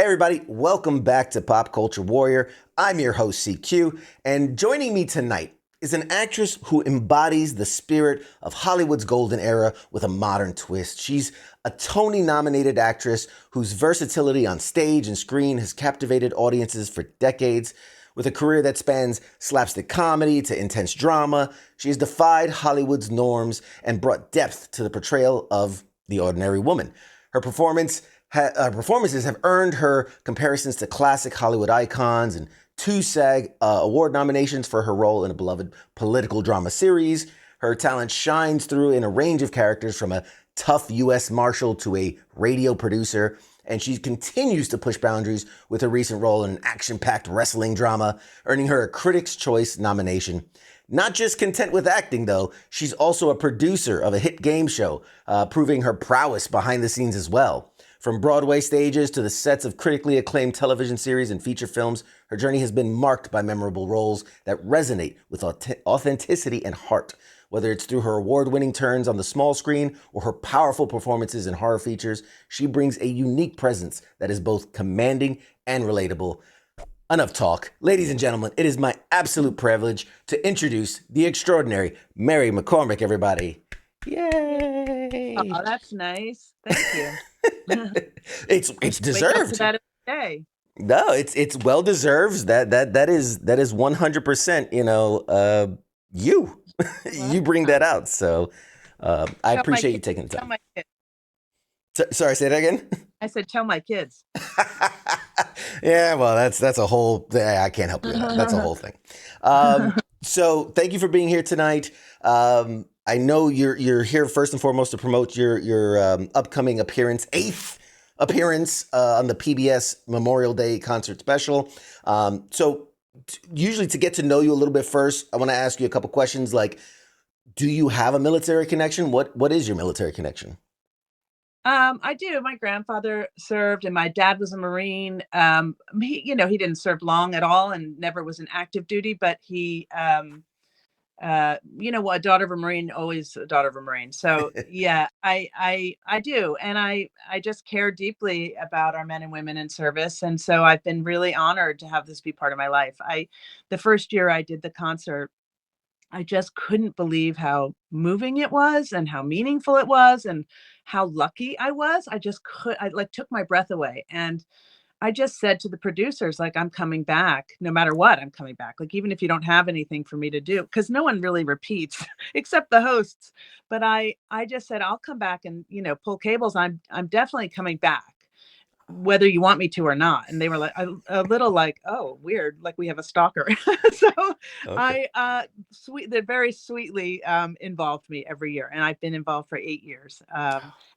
Hey everybody, welcome back to Pop Culture Warrior. I'm your host CQ, and joining me tonight is an actress who embodies the spirit of Hollywood's golden era with a modern twist. She's a Tony-nominated actress whose versatility on stage and screen has captivated audiences for decades. With a career that spans slapstick comedy to intense drama, she has defied Hollywood's norms and brought depth to the portrayal of the ordinary woman. Her performances have earned her comparisons to classic Hollywood icons and two SAG award nominations for her role in a beloved political drama series. Her talent shines through in a range of characters, from a tough U.S. Marshal to a radio producer, and she continues to push boundaries with her recent role in an action-packed wrestling drama, earning her a Critics' Choice nomination. Not just content with acting, though, she's also a producer of a hit game show, proving her prowess behind the scenes as well. From Broadway stages to the sets of critically acclaimed television series and feature films, her journey has been marked by memorable roles that resonate with authenticity and heart. Whether it's through her award-winning turns on the small screen or her powerful performances in horror features, she brings a unique presence that is both commanding and relatable. Enough talk. Ladies and gentlemen, it is my absolute privilege to introduce the extraordinary Mary McCormack, everybody. Yay! Oh, that's nice. Thank you. It's Wake up to deserved. that every day. No, it's well deserved. That is 100%, you. Well, You bring that out. So I tell my appreciate you kids. taking the Tell time. my kids. Sorry, say that again. I said, tell my kids. Yeah, well, that's a whole. I can't help you with that. That's a whole thing. So thank you for being here tonight. I know you're here first and foremost to promote your upcoming eighth appearance on the PBS Memorial Day concert special. Usually to get to know you a little bit first, I want to ask you a couple questions like, do you have a military connection? What is your military connection? I do. My grandfather served, and my dad was a Marine. He didn't serve long at all, and never was in active duty. But he, a daughter of a Marine, always a daughter of a Marine. So yeah, I do, and I just care deeply about our men and women in service, and so I've been really honored to have this be part of my life. The first year I did the concert, I just couldn't believe how moving it was and how meaningful it was and how lucky I was. I like took my breath away. And I just said to the producers, like, I'm coming back, no matter what, I'm coming back. Like, even if you don't have anything for me to do, because no one really repeats except the hosts. But I just said, I'll come back and, pull cables. I'm definitely coming back, whether you want me to or not. And they were like a little like, oh, weird, like we have a stalker. So Okay. they very sweetly involved me every year, and I've been involved for 8 years.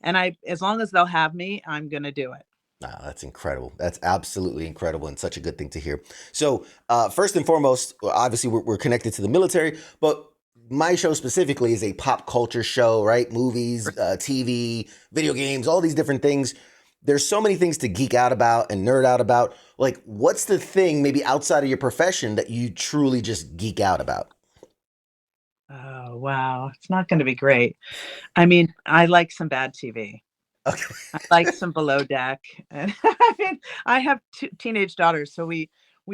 And as long as they'll have me, I'm gonna do it. Wow, that's incredible. That's absolutely incredible and such a good thing to hear. So, first and foremost, obviously, we're connected to the military, but my show specifically is a pop culture show, right? Movies, TV, video games, all these different things. There's so many things to geek out about and nerd out about. Like, what's the thing maybe outside of your profession that you truly just geek out about? Oh wow, it's not going to be great. I mean, I like some bad TV. Okay. I like some Below Deck, and I mean, I have two teenage daughters, so we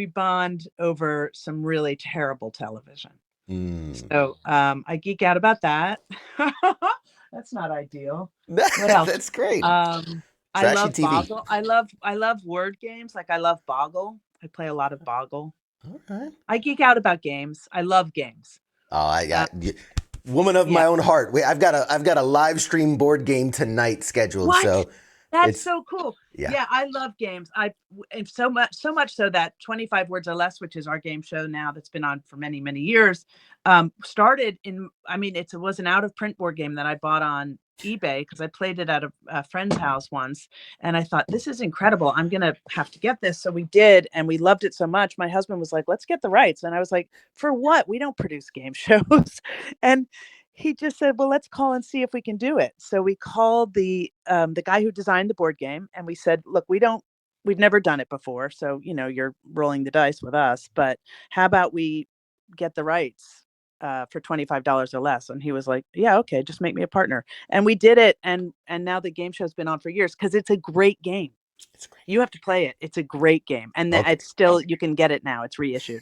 bond over some really terrible television. Mm. So I geek out about that. That's not ideal. What else? That's great. I Trashy love TV. Boggle. I love word games. Like I love Boggle. I play a lot of Boggle. All right. I geek out about games. I love games. Oh, I Uh, got woman of yeah. my own heart. Wait, I've got a live stream board game tonight scheduled. What? So That's it's so cool. yeah. Yeah, I love games. And so much so that 25 Words or Less, which is our game show now that's been on for many, many years, started in, I mean, it was an out of print board game that I bought on eBay because I played it at a friend's house once. And I thought, this is incredible. I'm going to have to get this. So we did. And we loved it so much. My husband was like, let's get the rights. And I was like, for what? We don't produce game shows. And he just said, well, let's call and see if we can do it. So we called the guy who designed the board game, and we said, look, we've never done it before. So, you're rolling the dice with us, but how about we get the rights for $25 or less? And he was like, yeah, okay, just make me a partner. And we did it. And now the game show's been on for years because it's a great game. It's great. You have to play it. It's a great game, and Okay. it's still, you can get it now. It's reissued.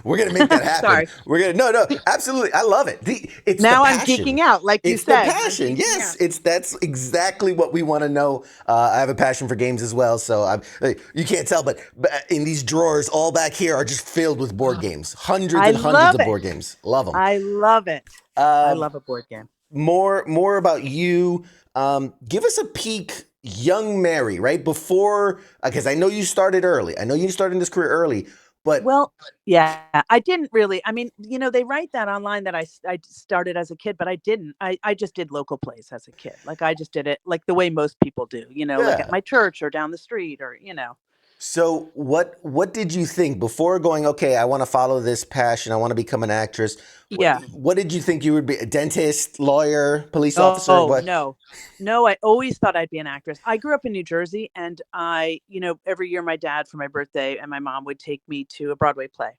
We're gonna make that happen. Sorry. We're gonna no, absolutely. I love it. It's the Now I'm passion. geeking out, like you It's the said. I'm passion. geeking Yes, out. that's exactly what we want to know. I have a passion for games as well, so you can't tell, but in these drawers, all back here are just filled with board games, hundreds I and hundreds love of it. board games. Love them. I love it. I Um, love a board game. more about you. Give us a peek, young Mary, right before, because I know you started early. I know you started in this career early, but Well, yeah, I didn't really. I mean, they write that online that I started as a kid, but I didn't. I just did local plays as a kid. Like I just did it like the way most people do, like at yeah. my church or down the street or. So what did you think before going, okay, I want to follow this passion, I want to become an actress? Yeah. What did you think you would be? A dentist, lawyer, police officer? Oh, What? no. No, I always thought I'd be an actress. I grew up in New Jersey, and every year my dad for my birthday and my mom would take me to a Broadway play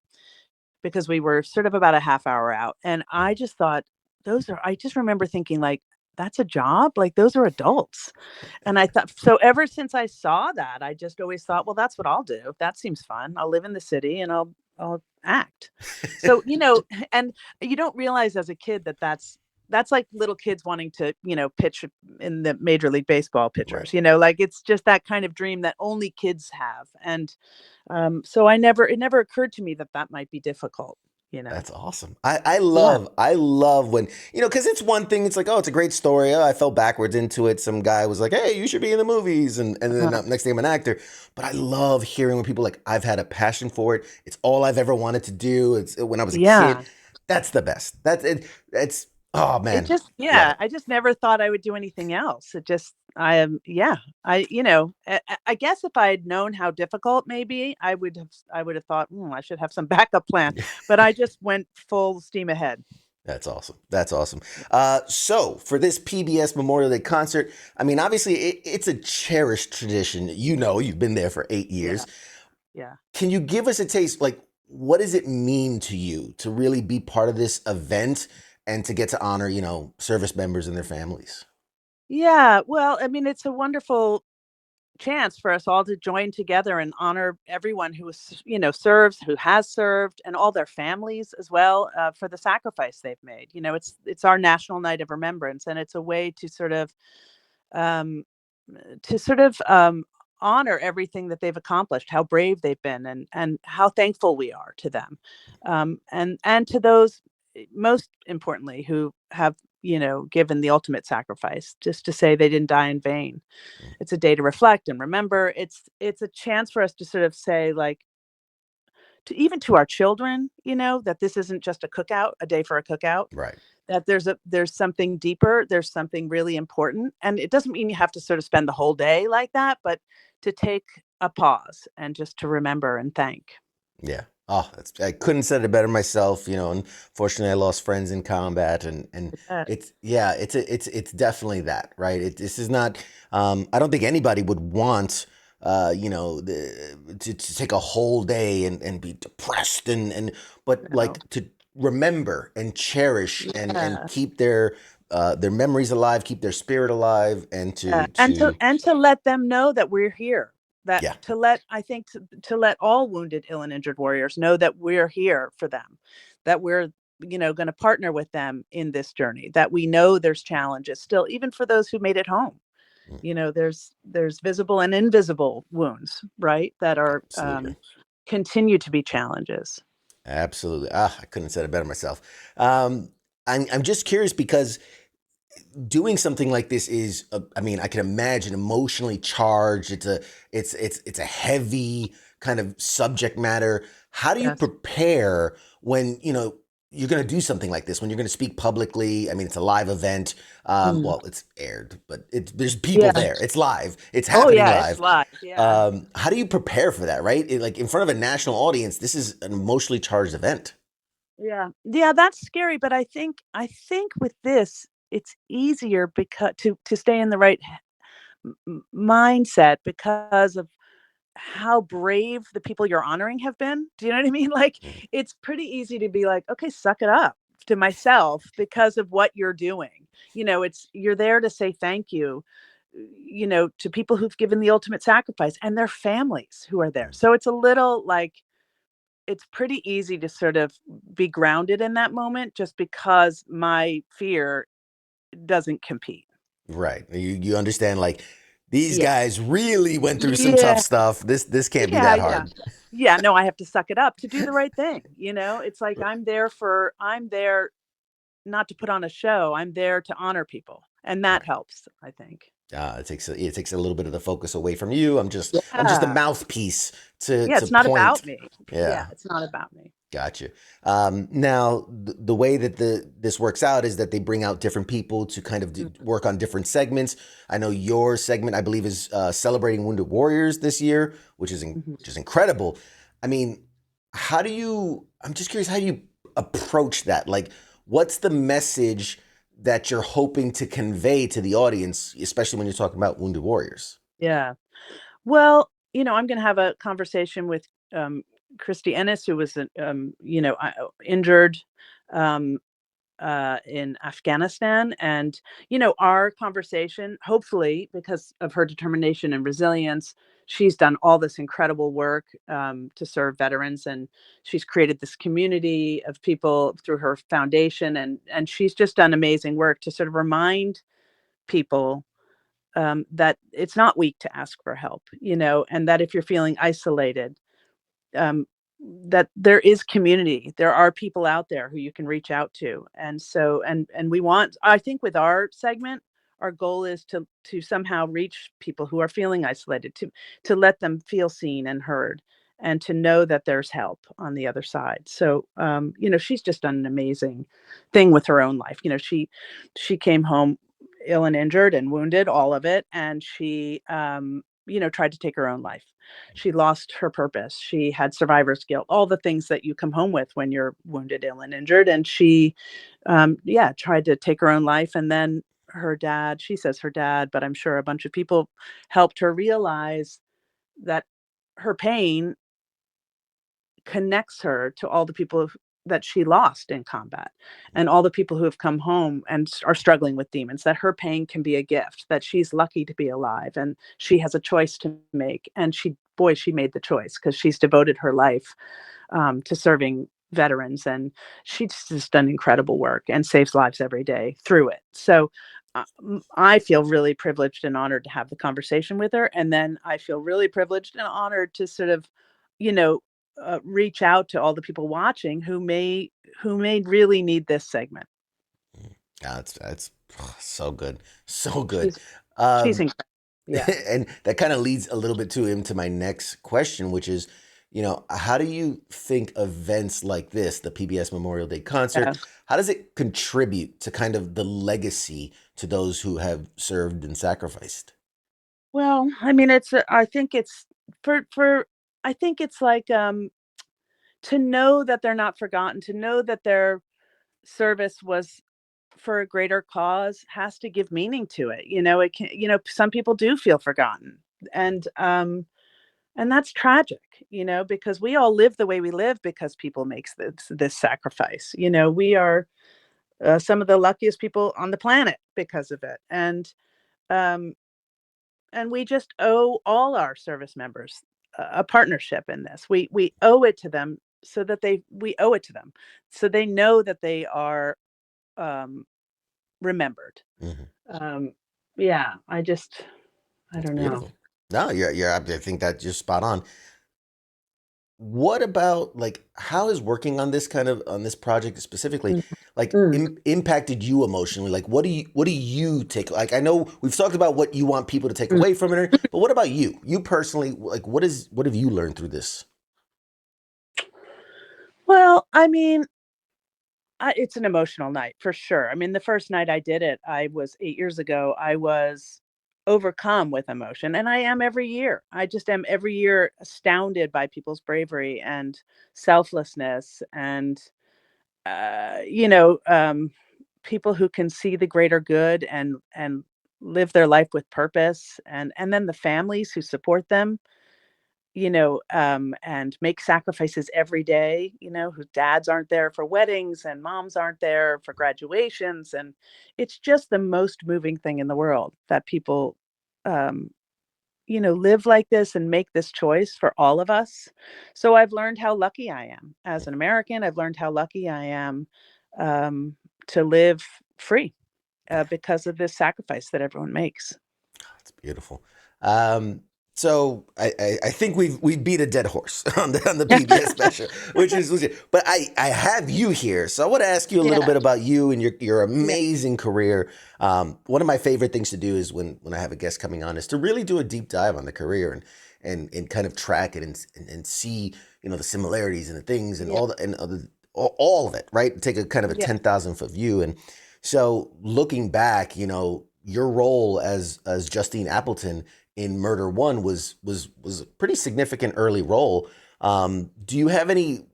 because we were sort of about a half hour out. And I just thought, I just remember thinking, like, that's a job? Like, those are adults. And I thought, so ever since I saw that, I just always thought, well, that's what I'll do. That seems fun. I'll live in the city and I'll act. So, and you don't realize as a kid that that's like little kids wanting to, pitch in the Major League Baseball Right. pitchers, like it's just that kind of dream that only kids have. And so it never occurred to me that that might be difficult. That's awesome. I Yeah. love when, because it's one thing, it's like, oh, it's a great story. Oh, I fell backwards into it. Some guy was like, hey, you should be in the movies. And then Uh, next thing I'm an actor. But I love hearing when people like, I've had a passion for it. It's all I've ever wanted to do. It's when I was a kid. yeah. That's the best. That's it. It's, oh It man, just, love yeah, it. I just never thought I would do anything else. It just, I am, yeah, I guess if I had known how difficult maybe I would have thought, I should have some backup plan, but I just went full steam ahead. That's awesome. That's awesome. So for this PBS Memorial Day concert, I mean, obviously it's a cherished tradition. You've been there for 8 years. Yeah. Yeah. Can you give us a taste? Like, what does it mean to you to really be part of this event and to get to honor, service members and their families? Yeah. Well, I mean, it's a wonderful chance for us all to join together and honor everyone who is, serves, who has served, and all their families as well, for the sacrifice they've made. It's our national night of remembrance, and it's a way um, to sort of honor everything that they've accomplished, how brave they've been, and how thankful we are to them, and to those, most importantly, who have given the ultimate sacrifice, just to say they didn't die in vain. It's a day to reflect and remember. It's a chance for us to sort of say, like, to our children, that this isn't just a day for a cookout, Right. that there's something deeper, there's something really important. And it doesn't mean you have to sort of spend the whole day like that, but to take a pause and just to remember and thank. Yeah. Oh, I couldn't have said it better myself. Unfortunately, I lost friends in combat, and Uh, it's definitely that, right? This is not. I don't think anybody would want, to take a whole day and be depressed but no. like to remember and cherish and Yeah. keep their memories alive, keep their spirit alive, and to And to to let them know that we're here. That yeah. to let I think to let all wounded, ill, and injured warriors know that we're here for them, that we're going to partner with them in this journey. That we know there's challenges still, even for those who made it home. There's visible and invisible wounds, right? That are Absolutely. continue to be challenges. Absolutely. Ah, I couldn't have said it better myself. Um, I'm just curious because doing something like this is, I mean, I can imagine emotionally charged. It's a heavy kind of subject matter. How do you Yes. prepare when, you're going to do something like this, when you're going to speak publicly? I mean, it's a live event. Mm. Well, it's aired, but there's people Yeah. there. It's live. It's Oh happening yeah, it's live. live. Yeah. How do you prepare for that, right? Like in front of a national audience, this is an emotionally charged event. Yeah. Yeah, that's scary, but I think with this it's easier because to stay in the right mindset because of how brave the people you're honoring have been. Do you know what I mean? Like, Mhm. it's pretty easy to be like, okay, suck it up, to myself, because of what you're doing. You're there to say thank you, to people who've given the ultimate sacrifice and their families who are there. So it's a little like, it's pretty easy to sort of be grounded in that moment just because my fear doesn't compete. Right. You understand like these Yeah. guys really went through some tough Yeah. stuff. This can't be Yeah. that Yeah. hard. Yeah. No, I have to suck it up to do the right thing. It's like I'm there not to put on a show. I'm there to honor people. And that Right. helps, I think. It takes a little bit of the focus away from you. I'm just a Yeah. mouthpiece to Yeah. to It's not point. about me. Yeah. Yeah. It's not about me. Gotcha. Now, the way that this works out is that they bring out different people to kind of work on different segments. I know your segment, I believe, is celebrating Wounded Warriors this year, Mhm. which is incredible. I mean, how do you? I'm just curious, how do you approach that? Like, what's the message that you're hoping to convey to the audience, especially when you're talking about Wounded Warriors? Yeah. Well, I'm going to have a conversation with um, Christy Ennis, who was, injured um, in Afghanistan. And, our conversation, hopefully, because of her determination and resilience, she's done all this incredible work to serve veterans. And she's created this community of people through her foundation. And she's just done amazing work to sort of remind people that it's not weak to ask for help, and that if you're feeling isolated, um, that there is community. There are people out there who you can reach out to. And so, and I think with our segment, our goal is to somehow reach people who are feeling isolated, to let them feel seen and heard, and to know that there's help on the other side. So, she's just done an amazing thing with her own life. She came home ill and injured and wounded, all of it, and she tried to take her own life. She lost her purpose. She had survivor's guilt, all the things that you come home with when you're wounded, ill, and injured. And she, tried to take her own life. And then her dad, she says her dad, but I'm sure a bunch of people helped her realize that her pain connects her to all the people that she lost in combat, and all the people who have come home and are struggling with demons, that her pain can be a gift, that she's lucky to be alive and she has a choice to make. And she made the choice because she's devoted her life to serving veterans, and she's just done incredible work and saves lives every day through it. So I feel really privileged and honored to have the conversation with her. And then I feel really privileged and honored to sort of, you know, reach out to all the people watching who may really need this segment. Yeah, that's so good, so good. She's Um, incredible. Yeah. and that kind of leads a little bit too into my next question, which is, how do you think events like this, the PBS Memorial Day concert, Yeah. how does it contribute to kind of the legacy to those who have served and sacrificed? Well, I mean, I think it's for I think it's like to know that they're not forgotten, to know that their service was for a greater cause has to give meaning to it. It can, some people do feel forgotten. And that's tragic, because we all live the way we live because people makes this sacrifice. We are some of the luckiest people on the planet because of it. Um and we just owe all our service members a partnership in this. We owe it to them, so that we owe it to them so they know that they are um remembered. Hmm. Um, yeah, I That's don't know. beautiful. No, I think that you're spot on. What about like how is working on this project specifically Mm, like mm, impacted you emotionally? Like what do you take, like I know we've talked about what you want people to take mm. away from it, but what about you? You personally, like what have you learned through this? Well, I mean, it's an emotional night for sure. I mean, the first night I did it, I was 8 years ago. I was overcome with emotion, and I am every year. I just am every year astounded by people's bravery and selflessness, and people who can see the greater good and live their life with purpose, and then the families who support them, and make sacrifices every day, whose dads aren't there for weddings and moms aren't there for graduations. And it's just the most moving thing in the world that people um, live like this and make this choice for all of us. So I've learned how lucky I am as an American. I've learned how lucky I am um, to live free because of this sacrifice that everyone makes. It's beautiful. Um, so I think we've beat a dead horse on the PBS special, which is legit. But I have you here, so I want to ask you a little Yeah. bit about you and your Yeah. amazing career. One of my favorite things to do is when I have a guest coming on is to really do a deep dive on the career and kind of track it and see the similarities and the things and Yeah. all the and other, all of it, right? Take a kind of a Yeah. 10,000 foot view. And so looking back, your role as Justine Appleton in Murder One was a pretty significant early role. Do you have any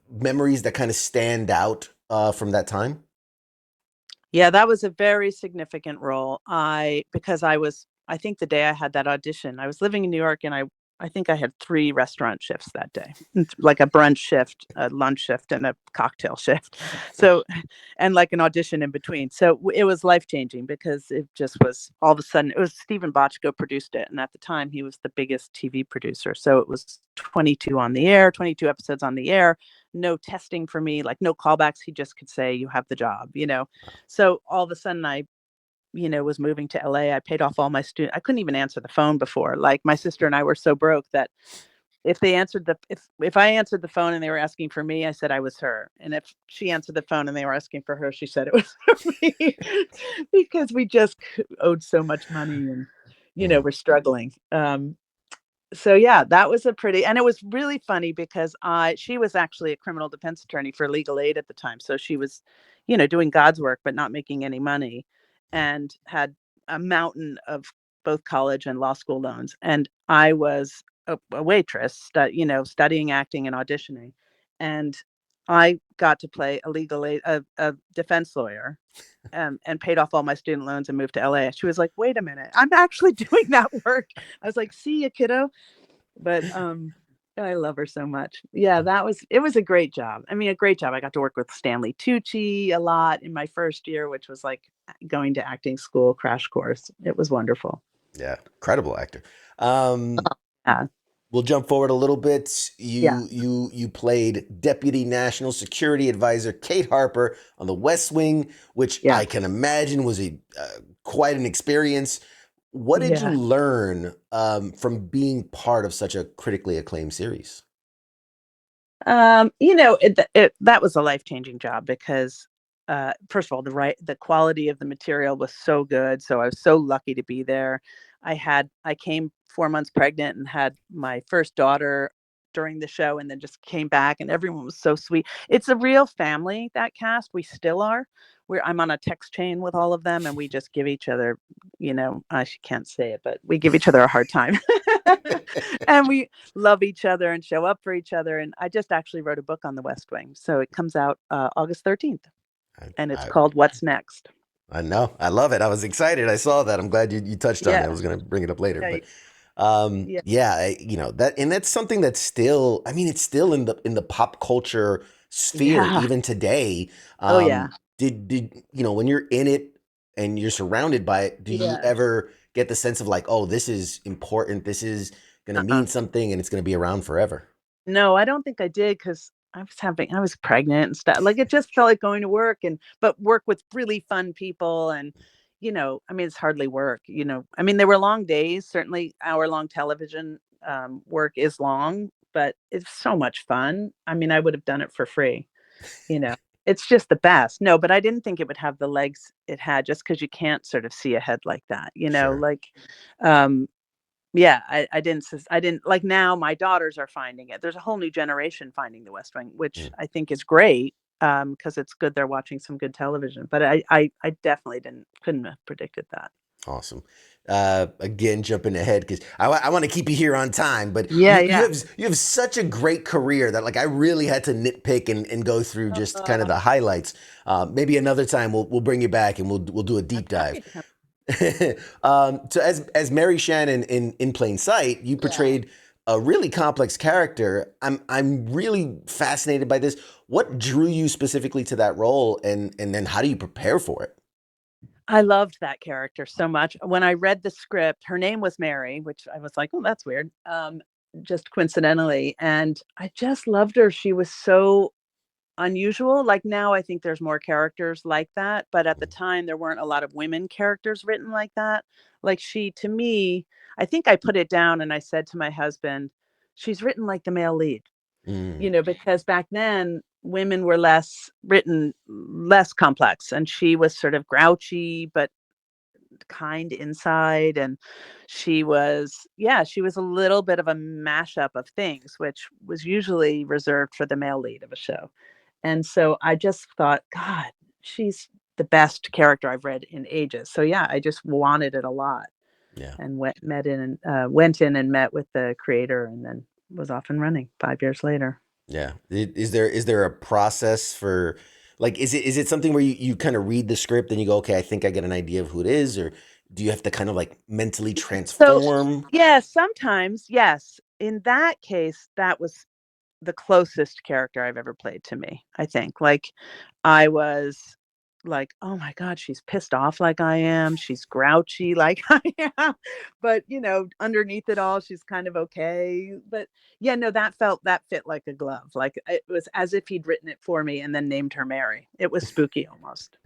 memories that kind of stand out from that time? Yeah, that was a very significant role. Because I think the day I had that audition, I was living in New York, and I think I had 3 restaurant shifts that day, like a brunch shift, a lunch shift, and a cocktail shift. So, and like an audition in between. So it was life changing because it just was all of a sudden. It was Stephen Bochco produced it, and at the time he was the biggest TV producer. So it was 22 on the air, 22 episodes on the air, no testing for me, like no callbacks. He just could say, "You have the job." So all of a sudden was moving to LA. I paid off all my student. I couldn't even answer the phone before. Like my sister and I were so broke that if I answered the phone and they were asking for me, I said I was her. And if she answered the phone and they were asking for her, she said it was for me because we just owed so much money and Mm. we're struggling. So yeah, that was and it was really funny because she was actually a criminal defense attorney for legal aid at the time. So she was, doing God's work, but not making any money, and had a mountain of both college and law school loans. And I was a waitress, studying acting and auditioning. And I got to play a legal aid, a defense lawyer, and paid off all my student loans and moved to LA. She was like, "Wait a minute, I'm actually doing that work." I was like, "See ya, kiddo." But I love her so much. Yeah, it was a great job. I mean, a great job. I got to work with Stanley Tucci a lot in my first year, which was like going to acting school crash course. It was wonderful. Yeah, incredible actor. Um, Yeah. we'll jump forward a little bit. Yeah. You played Deputy National Security Advisor Kate Harper on The West Wing, which Yeah. I can imagine was a quite an experience. What did you Yeah. learn from being part of such a critically acclaimed series? That was a life-changing job because first of all, the quality of the material was so good. So I was so lucky to be there. I came 4 months pregnant and had my first daughter during the show, and then just came back, and everyone was so sweet. It's a real family, that cast. We still are. I'm on a text chain with all of them, and we just give each other, I can't say it, but we give each other a hard time. And we love each other and show up for each other. And I just actually wrote a book on the West Wing. So it comes out August 13th, I, and it's I called What's Next? I know. I love it. I was excited. I saw that. I'm glad you touched on it. I Yeah. was going to bring it up later, Yeah. but Yeah. yeah, that, and that's something that's still, I mean, it's still in the pop culture sphere Yeah. even today. Oh, yeah. Did when you're in it and you're surrounded by it, do you Yeah. ever get the sense of like, oh, this is important. This is going to Uh-uh. mean something and it's going to be around forever? No, I don't think I did because I was pregnant and stuff. Like it just felt like going to work, but work with really fun people. And, I mean, it's hardly work, I mean, there were long days, certainly hour-long television work is long, but it's so much fun. I mean, I would have done it for free, you know, it's just the best. No, but I didn't think it would have the legs it had just because you can't sort of see ahead like that, Sure. like, um, yeah, I didn't like. Now my daughters are finding it. There's a whole new generation finding The West Wing, which Mm. I think is great, because it's good they're watching some good television. But I definitely couldn't have predicted that. Awesome. Again, jumping ahead because I want to keep you here on time, but Yeah, yeah. you have such a great career that like I really had to nitpick and go through just kind of Uh, the highlights. Maybe another time we'll bring you back and we'll do a deep I'm dive. happy to come. So as Mary Shannon in Plain Sight, you Yeah. portrayed a really complex character. I'm really fascinated by this. What drew you specifically to that role, and then how do you prepare for it? I loved that character so much. When I read the script, her name was Mary, which I was like, "Oh, that's weird," just coincidentally, and I just loved her. She was so unusual. Like, now I think there's more characters like that, but at the time, there weren't a lot of women characters written like that. Like, she to me, I think I put it down and I said to my husband, "She's written like the male lead." Mm, Because back then women were less complex, and she was sort of grouchy but kind inside, and she was a little bit of a mashup of things, which was usually reserved for the male lead of a show. And so I just thought, God, she's the best character I've read in ages. So yeah, I just wanted it a lot, yeah. and went in and met with the creator, and then was off and running 5 years later. Yeah. Is there a process for like is it something where you kind of read the script and you go, okay, I think I get an idea of who it is, or do you have to kind of like mentally So, transform? yeah, sometimes, yes. In that case, that was the closest character I've ever played to me, I think. Like, I was like, "Oh my god, she's pissed off like I am. She's grouchy like I am." But, underneath it all, she's kind of okay. But yeah, no, that fit like a glove. Like, it was as if he'd written it for me and then named her Mary. It was spooky almost.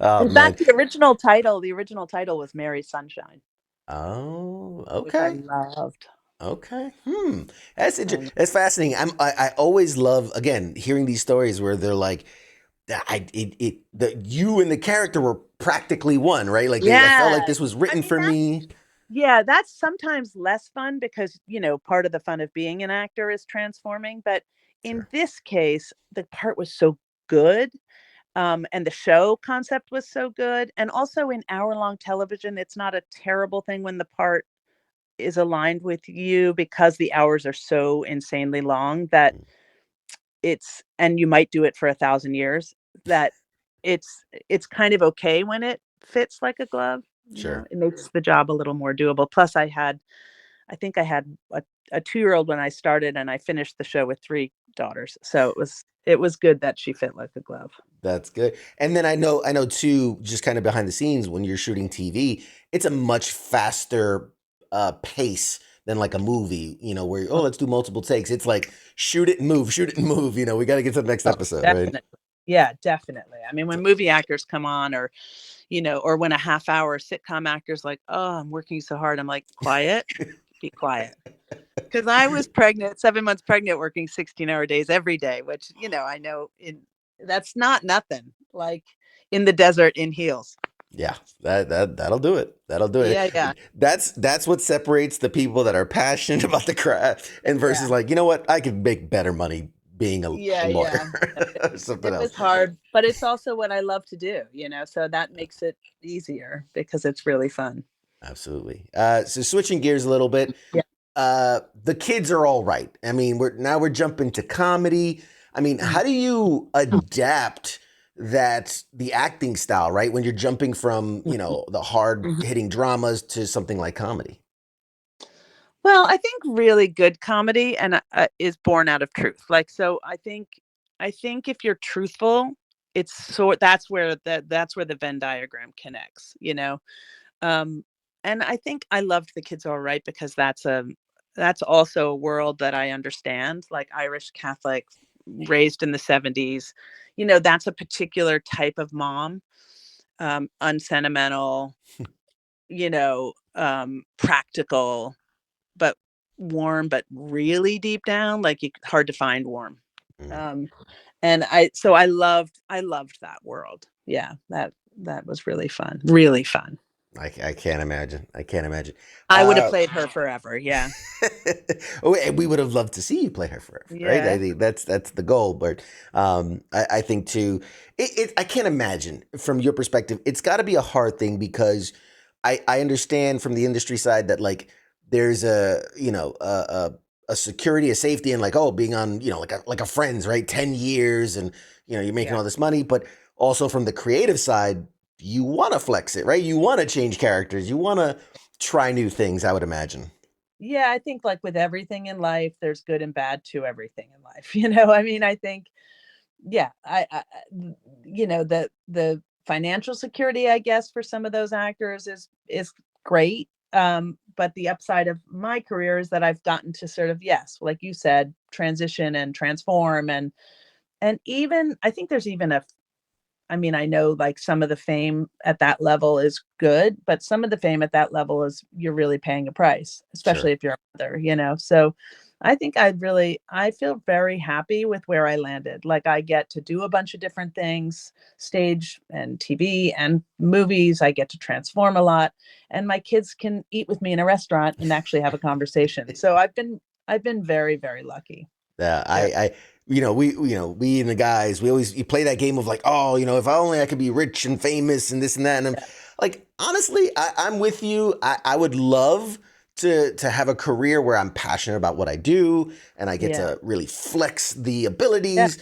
Oh In man. fact, the original title was Mary Sunshine, Oh, which I okay. loved. Okay. Hmm. That's I That's fascinating. I always love again hearing these stories where they're like, the you and the character were practically one, right? Like I felt like Yeah. this was I written mean, for me. that's sometimes less fun because, part of the fun of being an actor is transforming, but in Sure. this case, the part was so good, and the show concept was so good, and also in hour-long television, it's not a terrible thing when the part is aligned with you because the hours are so insanely long that Mm, and you might do it for 1,000 years, that it's kind of okay when it fits like a glove. sure. It makes the job a little more doable. Plus, I think I had a 2-year-old when I started, and I finished the show with 3 daughters, so it was good that she fit like a glove. That's good. And then I know too, just kind of behind the scenes when you're shooting TV, it's a much faster pace than like a movie, where oh, let's do multiple takes. It's like shoot it and move, we got to get to the next Oh, episode, right? definitely. Yeah, definitely. I mean, when movie actors come on, or when a half-hour sitcom actor's like, "Oh, I'm working so hard." I'm like, "Quiet, be quiet." Because I was pregnant, 7 months pregnant, working 16-hour days every day, which, I know that's not nothing, like, in the desert in heels. Yeah, that'll do it. That'll do it. Yeah, yeah, That's what separates the people that are passionate about the craft and versus yeah. like, you know what, I could make better money being a Yeah, lawyer yeah. No, or something it else. was hard, but it's also what I love to do, so that makes it easier because it's really fun. Absolutely. So switching gears a little bit, Yeah. the kids are all right. I mean, we're jumping to comedy. I mean, Mm. how do you adapt the acting style, right? When you're jumping from, the hard Mhm. hitting dramas to something like comedy. Well, I think really good comedy is born out of truth. Like, so I think if you're truthful, that's where the Venn diagram connects. Um, and I think I loved The Kids All Right because that's also a world that I understand. Like, Irish Catholic, raised in the '70s. That's a particular type of mom, unsentimental, practical, but warm, but really deep down, like, hard to find warm. Mm. Um, and I loved that world. Yeah, that was really fun, really fun. I can't imagine. I can't imagine. I would have Uh, played her forever. Yeah, oh, and we would have loved to see you play her forever, right? I yeah. think that's the goal. But I think too, I can't imagine from your perspective. It's got to be a hard thing because I understand from the industry side that like there's a security, a safety, and like oh, being on like a Friends, right? 10 years, and you're making Yeah. all this money, but also from the creative side, you want to flex it, right? You want to change characters, you want to try new things. I would imagine. Yeah, I think, like, with everything in life, there's good and bad to everything in life. I mean, I think, yeah, the financial security, I guess, for some of those actors is great. But the upside of my career is that I've gotten to sort of, yes, like you said, transition and transform, and even I think there's even a I mean, I know like some of the fame at that level is good, but some of the fame at that level is you're really paying a price, especially Sure. if you're a mother, you know? So I think I feel very happy with where I landed. Like I get to do a bunch of different things, stage and TV and movies. I get to transform a lot, and my kids can eat with me in a restaurant and actually have a conversation. So I've been very, very lucky. Yeah, Very, we and the guys, we always you play that game of like, oh, if I only I could be rich and famous and this and that, and I'm yeah. like, honestly, I'm with you. I would love to have a career where I'm passionate about what I do and I get Yeah. to really flex the Yeah. abilities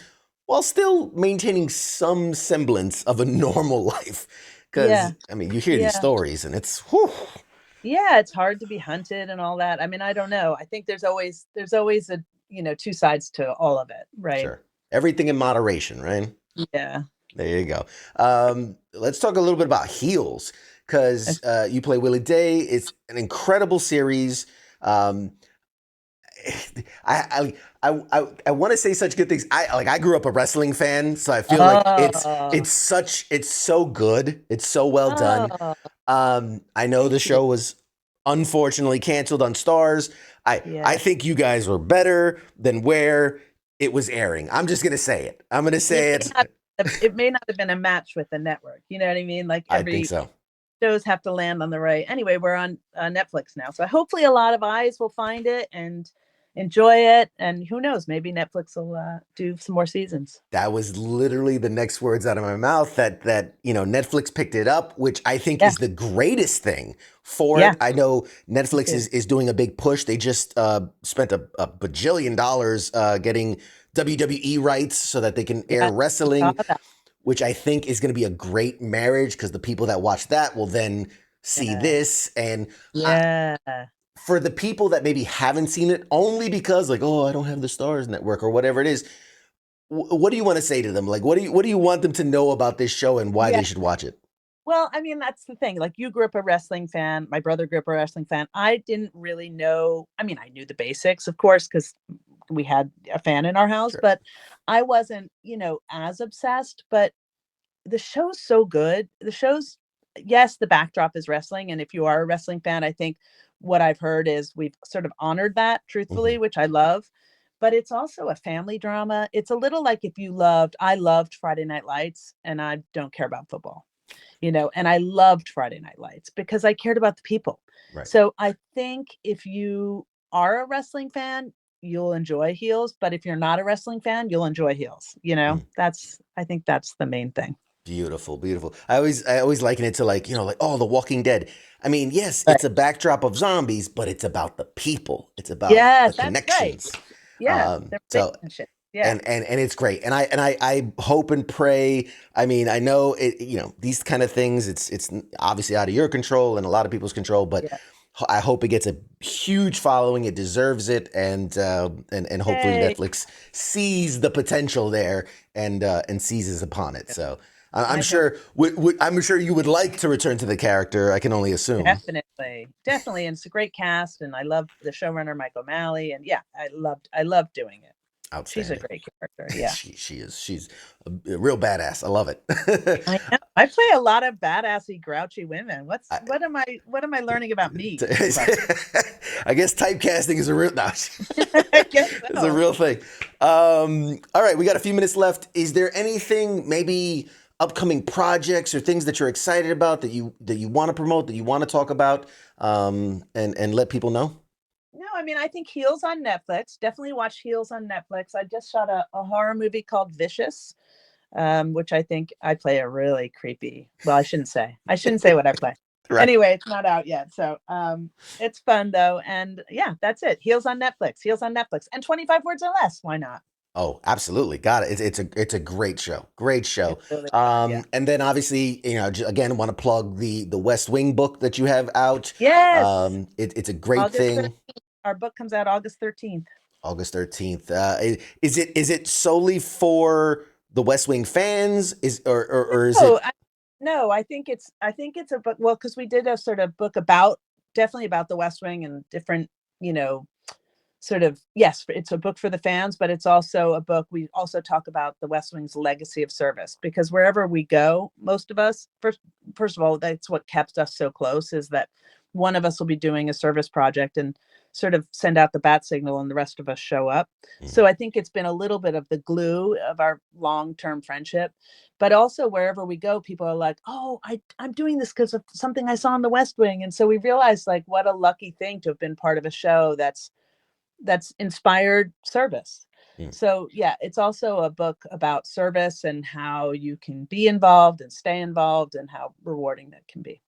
while still maintaining some semblance of a normal life. Yeah. Because I mean, you hear these Yeah. stories and it's whew, Yeah, it's hard to be hunted and all that. I mean, I don't know. I think there's always a, two sides to all of it, right? sure, everything in moderation, right? Yeah. There you go. Let's talk a little bit about Heels because That's- you play Willie Day. It's an incredible series. Um, I want to say such good things. I grew up a wrestling fan, so I feel like Oh, it's so good. It's so well done. oh, I know the thank you. show was unfortunately canceled on Stars. I Yeah. think you guys were better than where it was airing. I'm just gonna say it. I'm gonna It say may it. not it may not have been a match with the network. You know what I mean? Like I think every so. shows have to land on the right. Anyway, we're on Netflix now, so hopefully a lot of eyes will find it and enjoy it. And who knows? Maybe Netflix will do some more seasons. That was literally the next words out of my mouth that Netflix picked it up, which I think Yeah. is the greatest thing for Yeah. it. I know Me Netflix too. is doing a big push. They just spent a bajillion dollars getting WWE rights so that they can Yeah. air I saw wrestling, that. which I think is going to be a great marriage because the people that watch that will then see Yeah. this. And I, Yeah. for the people that maybe haven't seen it, only because like, oh, I don't have the Stars network or whatever it is, what do you want to say to them? Like, what do you want them to know about this show and why Yeah. they should watch it? Well, I mean, that's the thing. Like, you grew up a wrestling fan. My brother grew up a wrestling fan. I didn't really know. I mean, I knew the basics, of course, because we had a fan in our house, Sure. but I wasn't, as obsessed. But the show's so good. Yes, the backdrop is wrestling. And if you are a wrestling fan, I think what I've heard is we've sort of honored that Hmm. truthfully, which I love. But it's also a family drama. It's a little like if I loved Friday Night Lights and I don't care about football, and I loved Friday Night Lights because I cared about the people. Right. So I think if you are a wrestling fan, you'll enjoy Heels, but if you're not a wrestling fan, you'll enjoy Heels. Mm. I think that's the main thing. Beautiful, beautiful. I always liken it to like oh, The Walking Dead. I mean, yes, Right. it's a backdrop of zombies, but it's about the people. It's about the Yes, that's right. connections. Yeah, the So relationship. Yeah. and it's great. And I hope and pray. I mean, I know it. These kind of things. It's obviously out of your control and a lot of people's control, but Yeah. I hope it gets a huge following. It deserves it, and hopefully Hey. Netflix sees the potential there and seizes upon it. So I'm I hope sure I'm sure you would like to return to the character. I can only assume. definitely. Definitely. And it's a great cast. And I love the showrunner, Mike O'Malley. And yeah, I loved doing it. She's a Outstanding. great character. Yeah. She's a real badass. I love it. I know. I play a lot of badassy, grouchy women. What am I learning about me? Is the question. I guess typecasting is a real no, I guess it's a so. real thing. All right, we got a few minutes left. Is there anything, maybe upcoming projects or things that you're excited about that you want to promote, that you want to talk about, and let people know? No, I mean, I think Heels on Netflix. Definitely watch Heels on Netflix. I just shot a horror movie called Vicious, which I think I play a really creepy. Well, I shouldn't say. I shouldn't say what I play. Right. Anyway, it's not out yet, so it's fun though. And yeah, that's it. Heels on Netflix. Heels on Netflix. And 25 words or less. Why not? Oh, absolutely. Got it. It's a great show. Great show. It's really good. Yeah. And then obviously, again, want to plug the West Wing book that you have out. Yes. It's a great August thing. 13th. Our book comes out August 13th. August 13th. Is it solely for the West Wing fans? Is or is it Oh, No, I think it's a book, well, because we did a sort of book about, definitely about the West Wing and different, you know, sort of, yes, it's a book for the fans, but it's also a book, we also talk about the West Wing's legacy of service, because wherever we go, most of us, first of all, that's what kept us so close, is that one of us will be doing a service project and sort of send out the bat signal and the rest of us show up. Mm. So I think it's been a little bit of the glue of our long-term friendship. But also wherever we go, people are like, oh, I'm doing this because of something I saw on the West Wing. And so we realized, like, what a lucky thing to have been part of a show that's inspired service. Mm. So yeah, it's also a book about service and how you can be involved and stay involved and how rewarding that can be.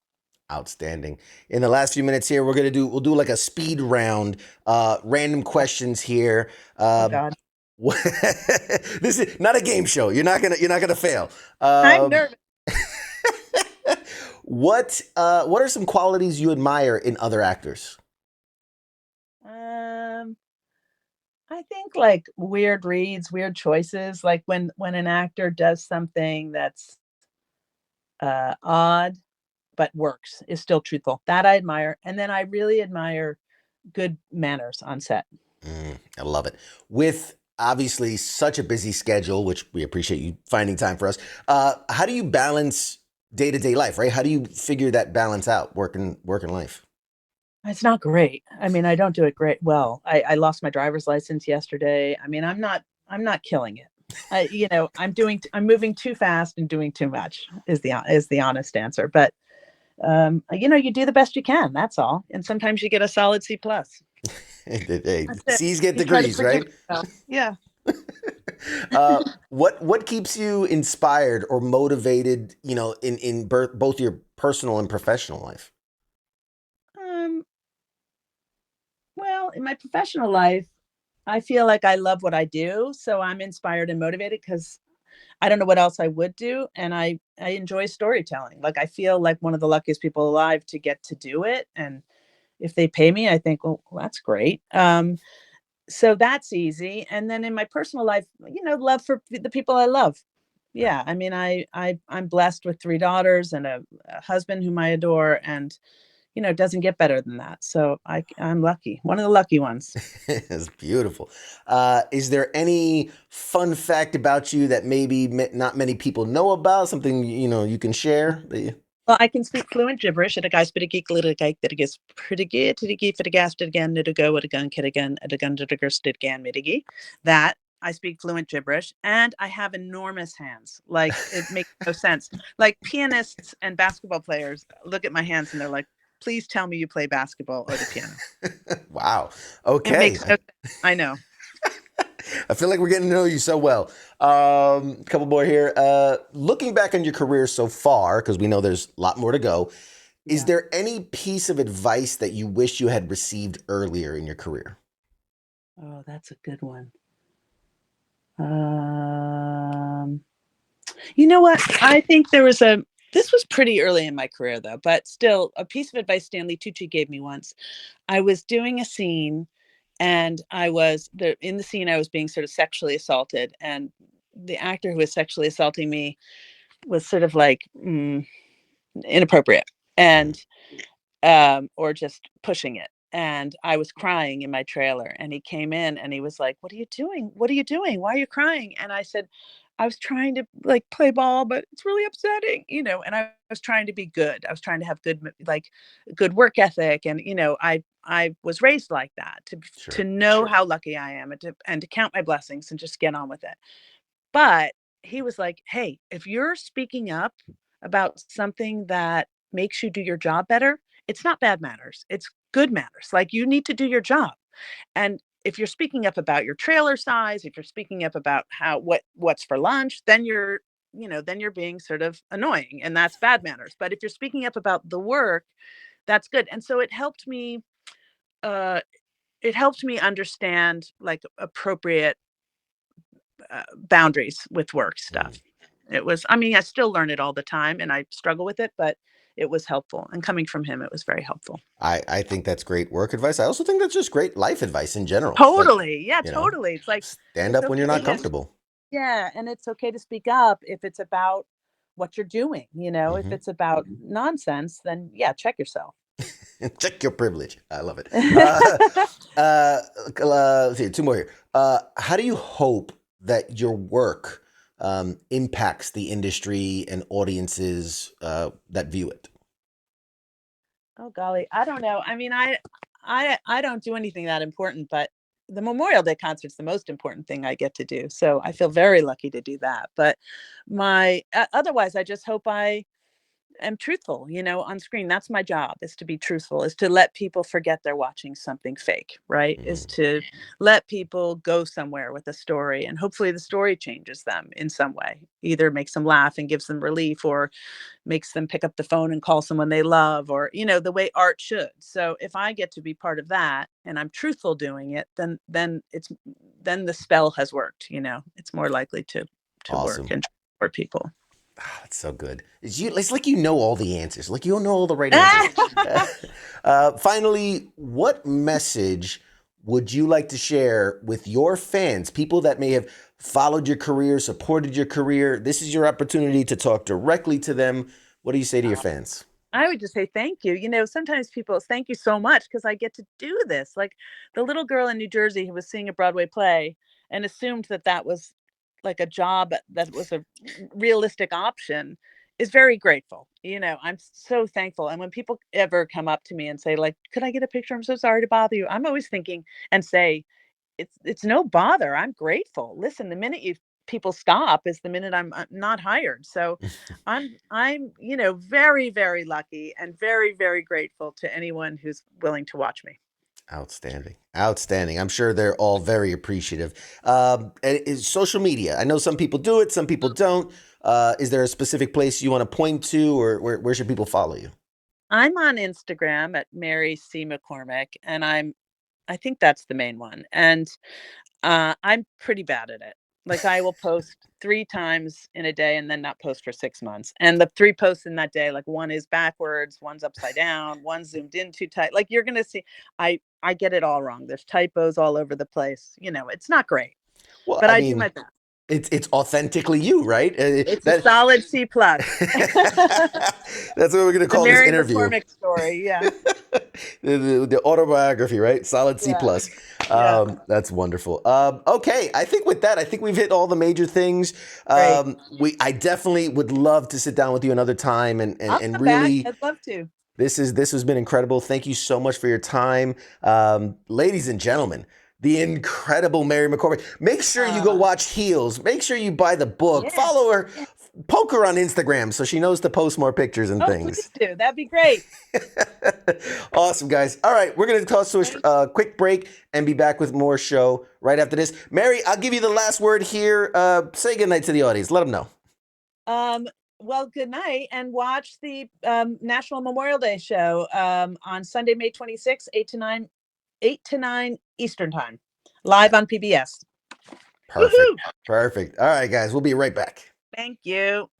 Outstanding. In the last few minutes here, we'll do like a speed round, random questions here. Oh Um, God, this is not a game show. You're not gonna fail. I'm nervous. What are some qualities you admire in other actors? Um, I think like weird reads, weird choices. Like when an actor does something that's odd but works, is still truthful. That I admire, and then I really admire good manners on set. I love it. With obviously such a busy schedule, which we appreciate you finding time for us. How do you balance day to day life? Right? How do you figure that balance out, work and life? It's not great. I mean, I don't do it great well. I lost my driver's license yesterday. I mean, I'm not killing it. I'm moving too fast and doing too much is the honest answer. But you do the best you can. That's all. And sometimes you get a solid C plus. Hey, That's it. C's get You try to degrees, forgive right? yourself. Yeah. What keeps you inspired or motivated? Both your personal and professional life. Um, well, in my professional life, I feel like I love what I do, so I'm inspired and motivated because I don't know what else I would do, and I enjoy storytelling. Like, I feel like one of the luckiest people alive to get to do it, and if they pay me, I think, well, that's great. So that's easy. And then in my personal life, love for the people I love. Right. Yeah, I mean, I'm blessed with three daughters and a husband whom I adore, and it doesn't get better than that. So I'm lucky, one of the lucky ones. It's beautiful. Is there any fun fact about you that maybe not many people know about? Something you can share? Well, I can speak fluent gibberish at a guy spit a geek lit a geek that gets pretty good to the geek for the gas to again to go with a gun kid again at a gun to the girst again midigi. That I speak fluent gibberish, and I have enormous hands. Like, it makes no sense. Like, pianists and basketball players look at my hands and they're like, "Please tell me you play basketball or the piano." Wow. It Okay. makes no sense. I know. I feel like we're getting to know you so well. A couple more here. Looking back on your career so far, because we know there's a lot more to go, is Yeah. there any piece of advice that you wish you had received earlier in your career? Oh, that's a good one. Um, you know what? I think this was pretty early in my career though, but still a piece of advice Stanley Tucci gave me once. I was doing a scene and in the scene I was being sort of sexually assaulted, and the actor who was sexually assaulting me was sort of like inappropriate Mm. and or just pushing it. And I was crying in my trailer, and he came in and he was like, "What are you doing? What are you doing? Why are you crying?" And I said, "I was trying to like play ball, but it's really upsetting. And I was trying to be good. I was trying to have good work ethic, and I was raised like that to Sure. know how lucky I am, and to count my blessings and just get on with it. But he was like, "Hey, if you're speaking up about something that makes you do your job better, it's not bad manners. It's good manners. Like, you need to do your job. And if you're speaking up about your trailer size, if you're speaking up about what's for lunch, then you're being sort of annoying, and that's bad manners. But if you're speaking up about the work, that's good." And so uh it helped me understand like appropriate boundaries with work Mm. stuff. I mean, I still learn it all the time and I struggle with it, but it was helpful. And coming from him, it was very helpful. I think that's great work advice. I also think that's just great life advice in general. Like, Totally. Yeah, you know, totally. It's like, stand it's up when you're okay. not Yeah. comfortable. Yeah. And it's okay to speak up if it's about what you're doing. If it's about nonsense, then yeah, check yourself. Check your privilege. I love it. Let's see, two more here. How do you hope that your work impacts the industry and audiences that view it? Oh golly, I don't know. I mean, I don't do anything that important, but the Memorial Day concert's the most important thing I get to do. So I feel very lucky to do that. But otherwise, I just hope I am truthful, on screen. That's my job, is to be truthful, is to let people forget they're watching something fake, right? Is Mm, to let people go somewhere with a story, and hopefully the story changes them in some way, either makes them laugh and gives them relief, or makes them pick up the phone and call someone they love, or the way art should. So if I get to be part of that and I'm truthful doing it, then the spell has worked. It's more likely to work awesome. and for people. That's so good. It's like you know all the answers. Like you know all the right answers. Finally, what message would you like to share with your fans, people that may have followed your career, supported your career? This is your opportunity to talk directly to them. What do you say to your fans? I would just say thank you. Sometimes people thank you so much because I get to do this. Like the little girl in New Jersey who was seeing a Broadway play and assumed that was like a job that was a realistic option is very grateful. I'm so thankful. And when people ever come up to me and say, like, could I get a picture? I'm so sorry to bother you. I'm always thinking and say, it's no bother. I'm grateful. Listen, the minute people stop is the minute I'm not hired. So I'm very, very lucky and very, very grateful to anyone who's willing to watch me. Outstanding. Outstanding. I'm sure they're all very appreciative. And is social media. I know some people do it, some people don't. Is there a specific place you want to point to, or where should people follow you? I'm on Instagram at Mary C. McCormack, and I think that's the main one. And I'm pretty bad at it. Like I will post 3 times in a day and then not post for 6 months. And the 3 posts in that day, like one is backwards, one's upside down, one's zoomed in too tight. Like you're gonna see, I get it all wrong. There's typos all over the place. It's not great, Well, but I I do my mean, best. it's authentically you, right? It's a That solid C plus. that's what we're gonna The call this Mary interview. McCormack story. Yeah. The autobiography, right? Solid C Yeah. plus. Yeah. That's wonderful. Okay, I think with that, I think we've hit all the major things. Great. I definitely would love to sit down with you another time I'll and come back. really. I'd love to. This has been incredible. Thank you so much for your time, ladies and gentlemen. The incredible Mary McCormack. Make sure you go Uh, watch Heels. Make sure you buy the book. yeah. Follow her. Yeah. Poke her on Instagram so she knows to post more pictures and Oh, things. please do. That'd be great. Awesome, guys. All right, we're going to toss to a quick break and be back with more show right after this. Mary, I'll give you the last word here. Say goodnight to the audience. Let them know. Um, well, good night, and watch the National Memorial Day show on Sunday, May 26th, 8 to 9 Eastern Time, live on PBS. Perfect. Woohoo! Perfect. All right, guys, we'll be right back. Thank you.